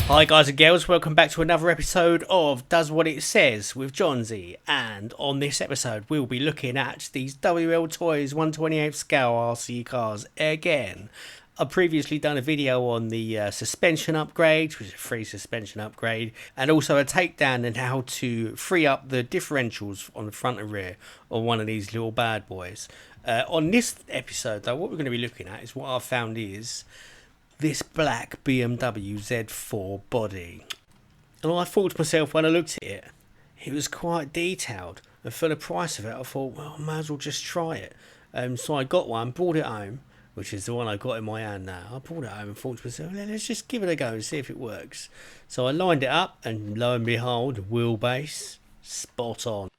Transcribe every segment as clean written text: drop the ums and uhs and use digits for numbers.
Hi guys and girls, welcome back to another episode of Does What It Says with Johnsy, and on this episode we'll be looking at these Wltoys 1/28 scale RC cars again. I've previously done a video on the suspension upgrade, which is a free suspension upgrade, and also a takedown and how to free up the differentials on the front and rear of one of these little bad boys. On this episode though, what we're going to be looking at is what I've found is this black BMW Z4 body. And I thought to myself when I looked at it, it was quite detailed. And for the price of it, I thought, well, I might as well just try it. So I got one, brought it home, which is the one I got in my hand now. I brought it home and thought to myself, let's just give it a go and see if it works. So I lined it up, and lo and behold, wheelbase, spot on.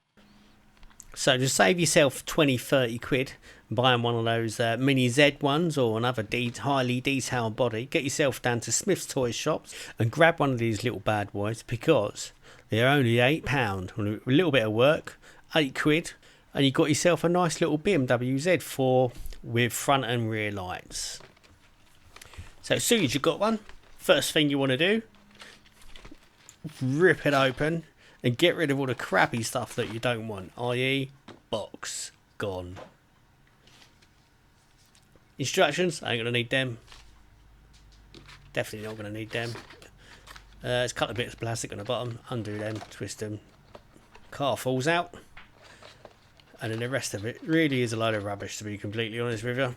So to save yourself 20-30 quid buying one of those mini Z ones or another highly detailed body, get yourself down to Smith's Toy Shops and grab one of these little bad boys, because they're only £8 with a little bit of work, 8 quid, and you got yourself a nice little BMW Z4 with front and rear lights. So as soon as you've got one, first thing you want to do, rip it open and get rid of all the crappy stuff that you don't want, i.e. box gone. Instructions, I ain't gonna need them. Definitely not gonna need them. There's a couple of bits of plastic on the bottom, undo them, twist them. Car falls out, and then the rest of it really is a load of rubbish, to be completely honest with you.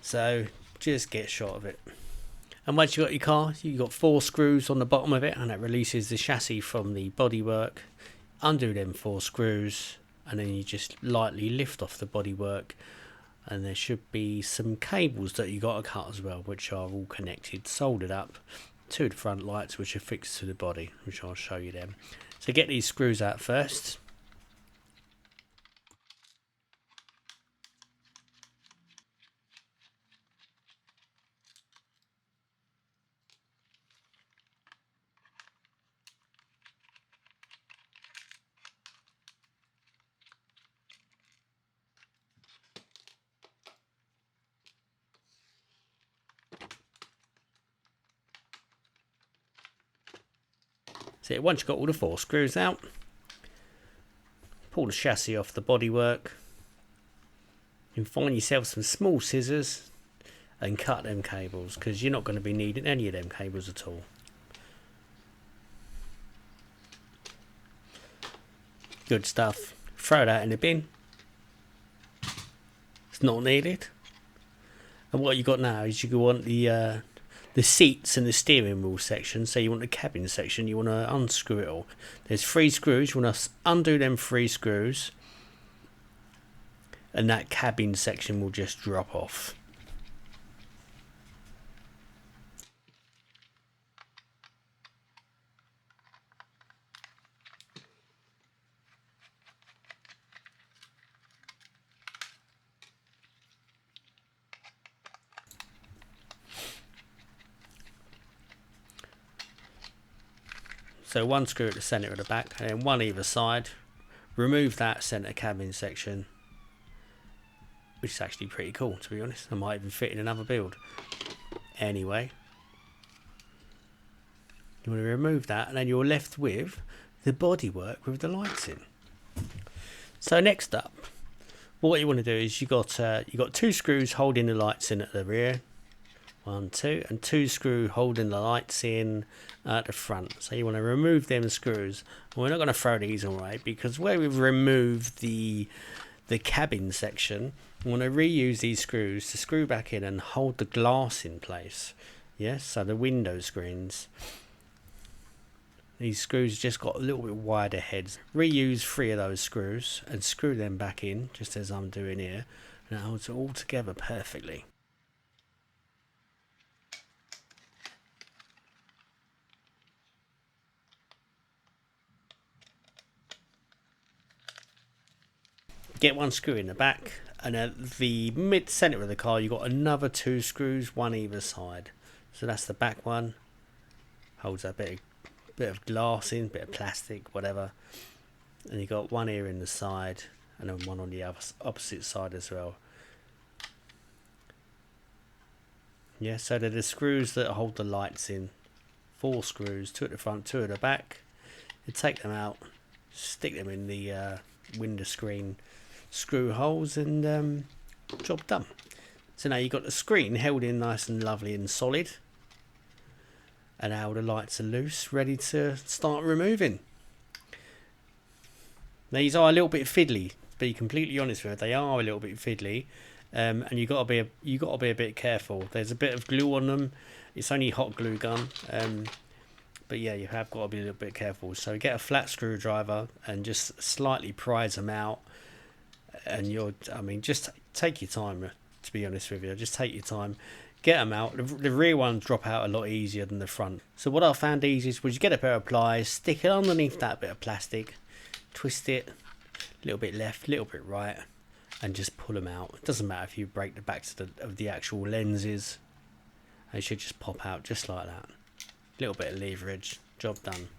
So just get shot of it. And once you've got your car, you've got 4 screws on the bottom of it, and that releases the chassis from the bodywork. Undo them 4 screws, and then you just lightly lift off the bodywork, and there should be some cables that you got to cut as well, which are all connected, soldered up to the front lights, which are fixed to the body, which I'll show you them. So get these screws out first. So once you've got all the 4 screws out, pull the chassis off the bodywork, and find yourself some small scissors and cut them cables, because you're not going to be needing any of them cables at all. Good stuff. Throw that in the bin. It's not needed. And what you got now is you want the seats and the steering wheel section. So you want the cabin section, you want to unscrew it all. There's 3 screws, you want to undo them 3 screws, and that cabin section will just drop off. So 1 screw at the centre of the back, and then 1 either side. Remove that centre cabin section, which is actually pretty cool, to be honest. I might even fit in another build. Anyway, you want to remove that, and then you're left with the bodywork with the lights in. So next up, what you want to do is you got 2 screws holding the lights in at the rear. 1, 2, and 2 screws holding the lights in at the front. So you want to remove them screws. We're not going to throw these away, because where we've removed the cabin section, we want to reuse these screws to screw back in and hold the glass in place. Yes, so the window screens. These screws just got a little bit wider heads. Reuse 3 of those screws and screw them back in, just as I'm doing here, and it holds it all together perfectly. Get 1 screw in the back, and at the mid center of the car you've got another 2 screws, 1 either side. So that's the back one, holds that bit of glass in, bit of plastic, whatever, and you got 1 here in the side, and then 1 on the opposite side as well. Yeah, so they're the screws that hold the lights in 4 screws, 2 at the front, 2 at the back. You take them out, stick them in the window screen screw holes, and job done. So now you've got the screen held in nice and lovely and solid, and now the lights are loose, ready to start removing. These are a little bit fiddly, to be completely honest with you. They are a little bit fiddly, and you got to be a bit careful. There's a bit of glue on them. It's only hot glue gun, but yeah, you have got to be a little bit careful. So get a flat screwdriver and just slightly prise them out. And just take your time. To be honest with you, just take your time. Get them out. The rear ones drop out a lot easier than the front. So what I found easiest was you get a pair of pliers, stick it underneath that bit of plastic, twist it, a little bit left, a little bit right, and just pull them out. It doesn't matter if you break the backs of the actual lenses. They should just pop out just like that. A little bit of leverage, job done.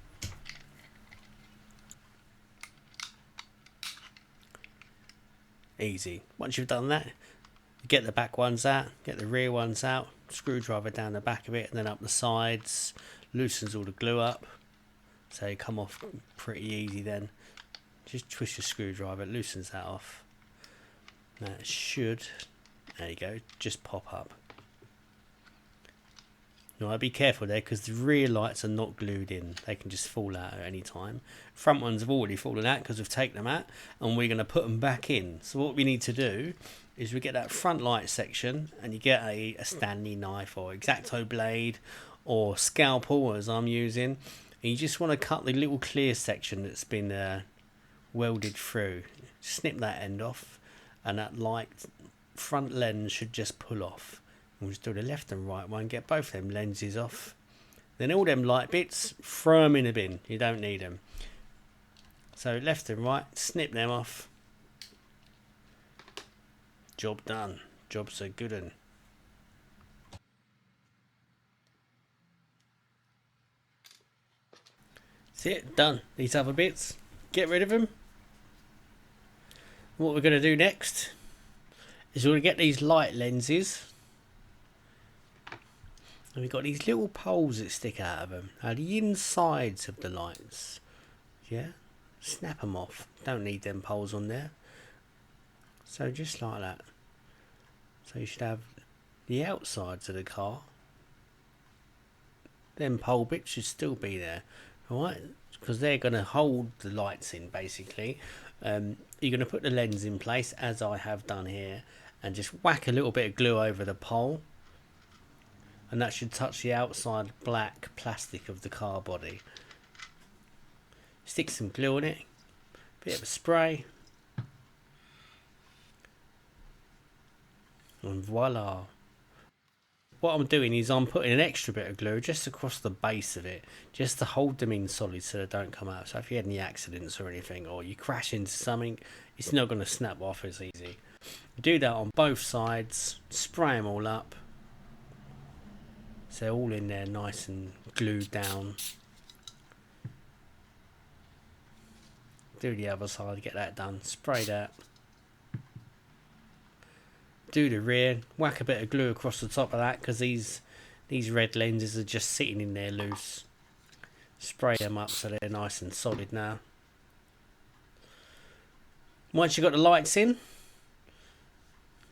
Easy. Once you've done that, get the back ones out, get the rear ones out, screwdriver down the back of it and then up the sides, loosens all the glue up, so you come off pretty easy then. Just twist your screwdriver, it loosens that off. That should, there you go, just pop up. Now be careful there because the rear lights are not glued in. They can just fall out at any time. Front ones have already fallen out because we've taken them out and we're going to put them back in. So what we need to do is we get that front light section and you get a Stanley knife or X-Acto blade or scalpel as I'm using. And you just want to cut the little clear section that's been welded through. Snip that end off and that light front lens should just pull off. We'll just do the left and right one, get both them lenses off. Then all them light bits, throw them in a bin. You don't need them. So left and right, snip them off. Job done. Job's a good one. That's it, done. These other bits, get rid of them. What we're going to do next is we're going to get these light lenses. And we've got these little poles that stick out of them. Now the insides of the lights, yeah, snap them off. Don't need them poles on there. So just like that. So you should have the outsides of the car. Them pole bits should still be there, alright? Because they're going to hold the lights in basically. You're going to put the lens in place as I have done here, and just whack a little bit of glue over the pole. And that should touch the outside black plastic of the car body. Stick some glue on it, bit of a spray, and voila. What I'm doing is I'm putting an extra bit of glue just across the base of it, just to hold them in solid so they don't come out. So if you had any accidents or anything, or you crash into something, it's not going to snap off as easy. Do that on both sides, spray them all up. So they're all in there nice and glued down. Do the other side, get that done. Spray that. Do the rear. Whack a bit of glue across the top of that because these red lenses are just sitting in there loose. Spray them up so they're nice and solid now. Once you've got the lights in,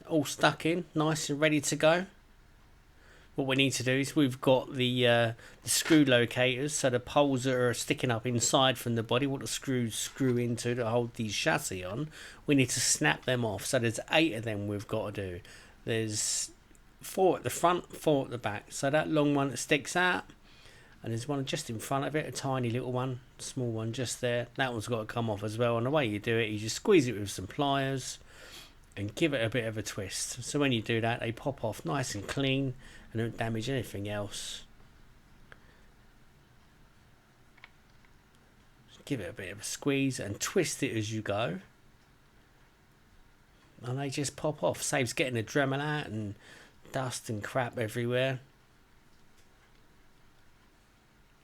all stuck in, nice and ready to go. What we need to do is we've got the screw locators, so the poles that are sticking up inside from the body, what the screws screw into to hold these chassis on, we need to snap them off. So there's 8 of them we've got to do. There's 4 at the front, 4 at the back. So that long one that sticks out, and there's one just in front of it, a tiny little one, small one just there. That one's got to come off as well. And the way you do it, you just squeeze it with some pliers and give it a bit of a twist. So when you do that, they pop off nice and clean and don't damage anything else. Just give it a bit of a squeeze and twist it as you go. And they just pop off. Saves getting the Dremel out and dust and crap everywhere.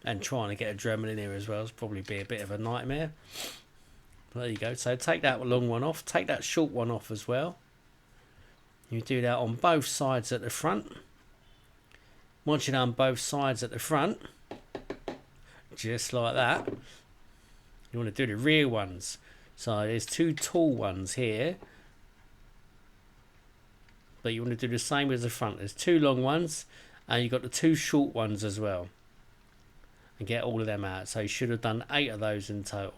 And trying to get a Dremel in here as well is probably be a bit of a nightmare. There you go. So take that long one off. Take that short one off as well. You do that on both sides at the front. Once you've done both sides at the front, just like that. You want to do the rear ones. So there's 2 tall ones here, but you want to do the same as the front. There's 2 long ones, and you've got the 2 short ones as well, and get all of them out. So you should have done 8 of those in total.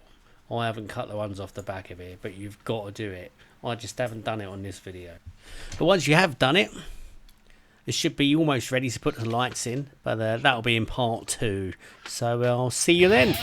I haven't cut the ones off the back of here, but you've got to do it. I just haven't done it on this video. But once you have done it, it should be almost ready to put the lights in, but that'll be in part 2. So I'll see you then.